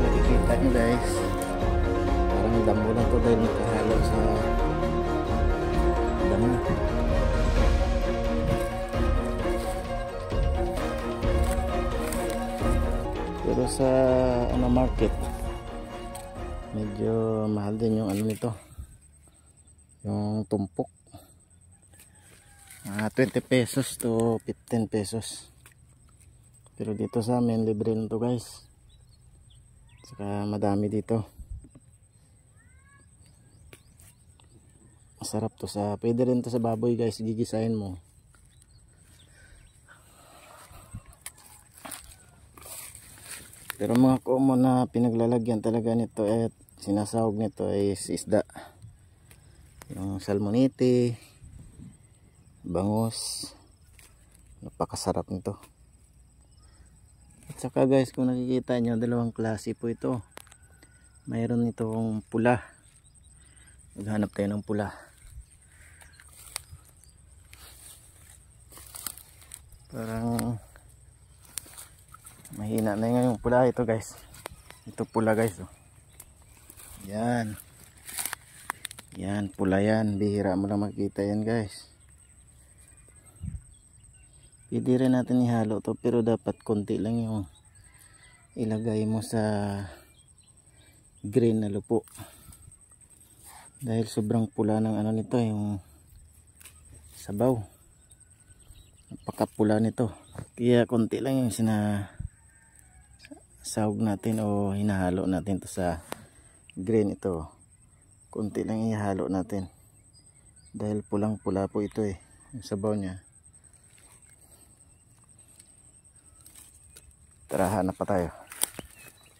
Nakikita nyo guys, parang damo lang to dahil nakahalo sa damo. Pero sa market medyo mahal din yung nito, yung tumpok. 20 pesos to 15 pesos. Pero dito sa amin libre lang to guys. Saka madami dito. Masarap to sa, pwede rin to sa baboy guys, gigisahin mo. Pero mga common na pinaglalagyan talaga nito at sinasahog nito ay isda. Yung salmonite, bangus. Napakasarap nito. At saka guys, kung nakikita nyo, dalawang klase po ito. Mayroon itong pula. Maghanap tayo ng pula. Parang mahina na yung pula ito guys. Ito pula guys. Yan. Yan, pula yan. Bihira mo lang makita yan guys. Pwede rin natin ihalo to, pero dapat konti lang yung ilagay mo sa green na lupo. Dahil sobrang pula ng nito, yung sabaw. Napakapula nito. Kaya konti lang yung sinasahog natin o hinahalo natin to sa green ito. Konti lang ihalo natin. Dahil pulang pula po ito yung sabaw niya. Tara, hanap pa tayo.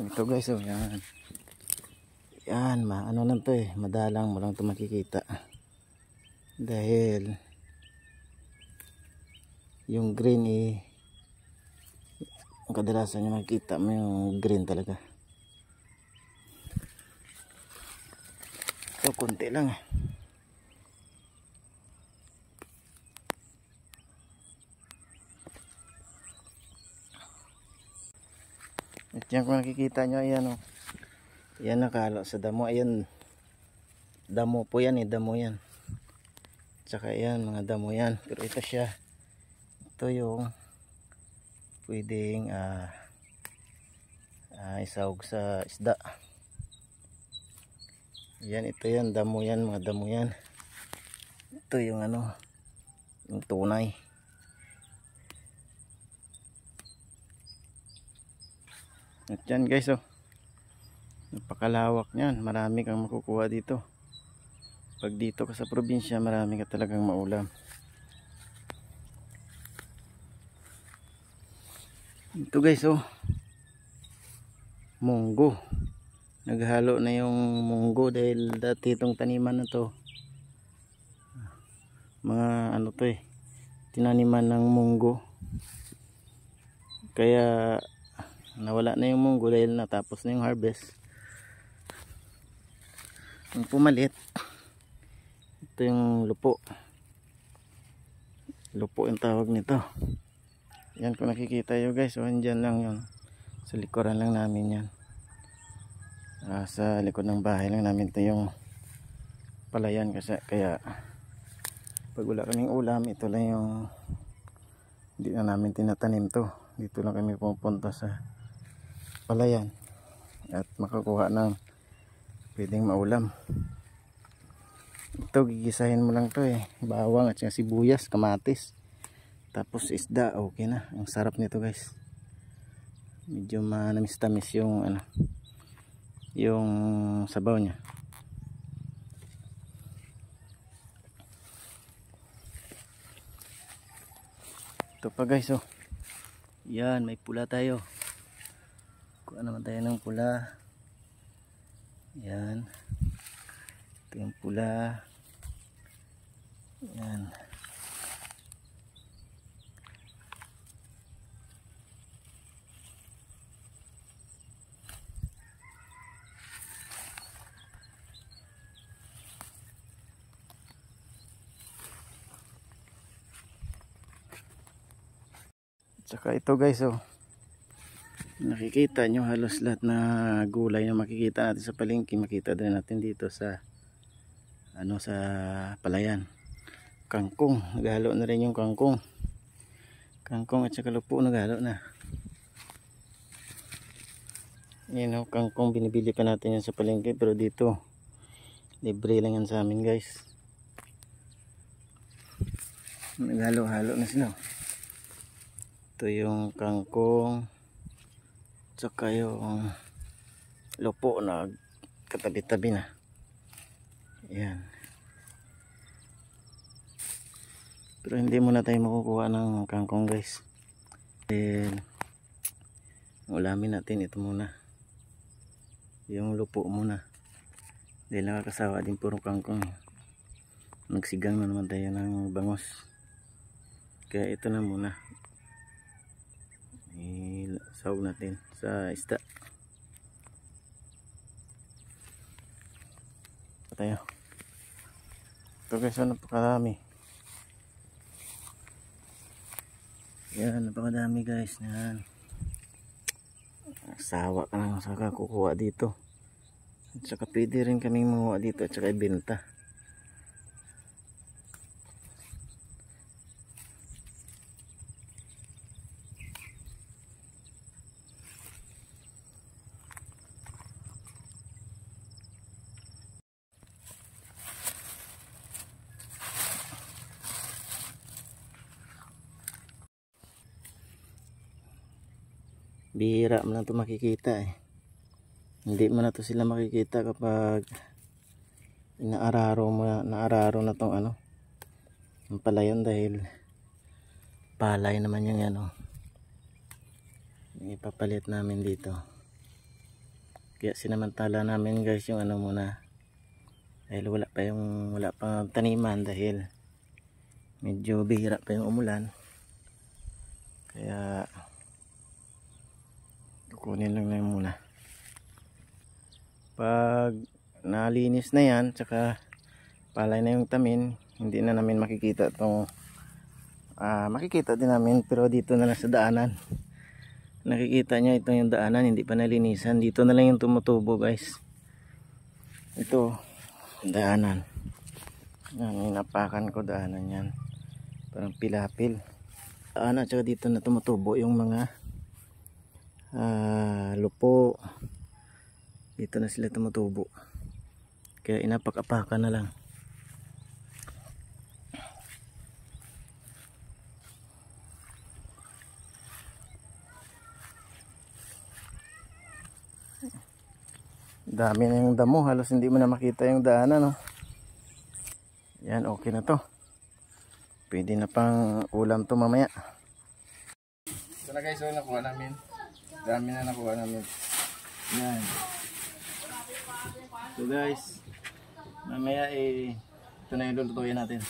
Ito guys, yan. Yan, ano lang to madalang mo lang to makikita. Dahil yung green ang kadalasan nyo makikita mo yung green talaga. Ito, konti lang At yan, kung nakikita nyo, ayan yan nakahalo sa damo. Ayan, damo po yan damo yan. Tsaka ayan, mga damo yan. Pero ito siya, ito yung pwedeng isahog sa isda. Yan, ito yan, damo yan, mga damo yan. Ito yung yung tunay. At yan guys, napakalawak niyan. Marami kang makukuha dito. Pag dito ka sa probinsya, marami ka talagang maulam. Ito guys, munggo. Naghalo na yung munggo dahil dati itong taniman na to, mga tinaniman ng munggo. Kaya nawala na yung munggo dahil natapos na yung harvest. Yung pumalit, ito yung lupo. Lupo yung tawag nito. Yan, kung nakikita nyo guys, andyan lang yun. Sa likuran lang namin yan. Sa likod ng bahay lang namin ito yung palayan. Kaya pag wala kaming ulam, ito lang yung hindi na namin tinatanim to. Dito lang kami pupunta sa palayan at makakuha ng pwedeng maulam. Ito gigisahin mo lang to eh, bawang at saka sibuyas, kamatis, tapos isda, okay na. Ang sarap nito guys, medyo manamis-tamis yung ano, yung sabaw niya. Ito pa guys, oh yan, may pula tayo. Kuha naman tayo ng pula. Yan, ito yung pula. Yan. Tsaka ito guys, oh nakikita nyo halos lahat na gulay na makikita natin sa palengke, makita din natin dito sa ano, sa palayan. Kangkong, naghalo na rin yung kangkong at saka lupo naghalo na. Yan, oh, kangkong binibili pa natin yan sa palengke, pero dito libre lang yan sa amin guys. Naghalo-halo na sila. Ito yung kangkong, tsaka yung lupo na katabi-tabi na. Yan. Pero hindi muna tayo makukuha ng kangkong guys. Then ulamin natin ito muna, yung lupo muna. Dahil nakakasawa din puro kangkong. Nagsigang na naman tayo ng bangos, kaya ito na muna isawag natin sa isda. Tayo ito guys, napakarami. Yan, napakadami guys. Yan, sawa ka lang sa kukuha dito, at saka pwede rin kaming makuha dito at saka ibenta. Bihira mo lang ito makikita eh. Hindi mo na ito sila makikita kapag naararo na tong ano, ang palayon, dahil palay naman yung ano ipapalit namin dito. Kaya sinamantala namin guys yung ano muna, dahil wala pang taniman, dahil medyo bihira pa yung umulan. Kaya kukunin lang na muna. Pag nalinis na yan, tsaka palay na yung tamin, hindi na namin makikita itong makikita din namin, pero dito na lang sa daanan nakikita nyo, ito yung daanan, hindi pa nalinisan. Dito na lang yung tumutubo guys. Ito daanan yan, inapakan ko daanan yan, parang pilapil daanan. Tsaka dito na tumutubo yung mga lupo, dito na sila tumutubo, kaya inapak-apakan na lang. Dami na yung damo, halos hindi mo na makita yung daanan, no? Yan, okay na to, pwede na pang ulam to mamaya. Ito na guys, so nakuha namin, dami na nakuha namin. Yan. So guys, mamaya ito na yung lulutuin natin.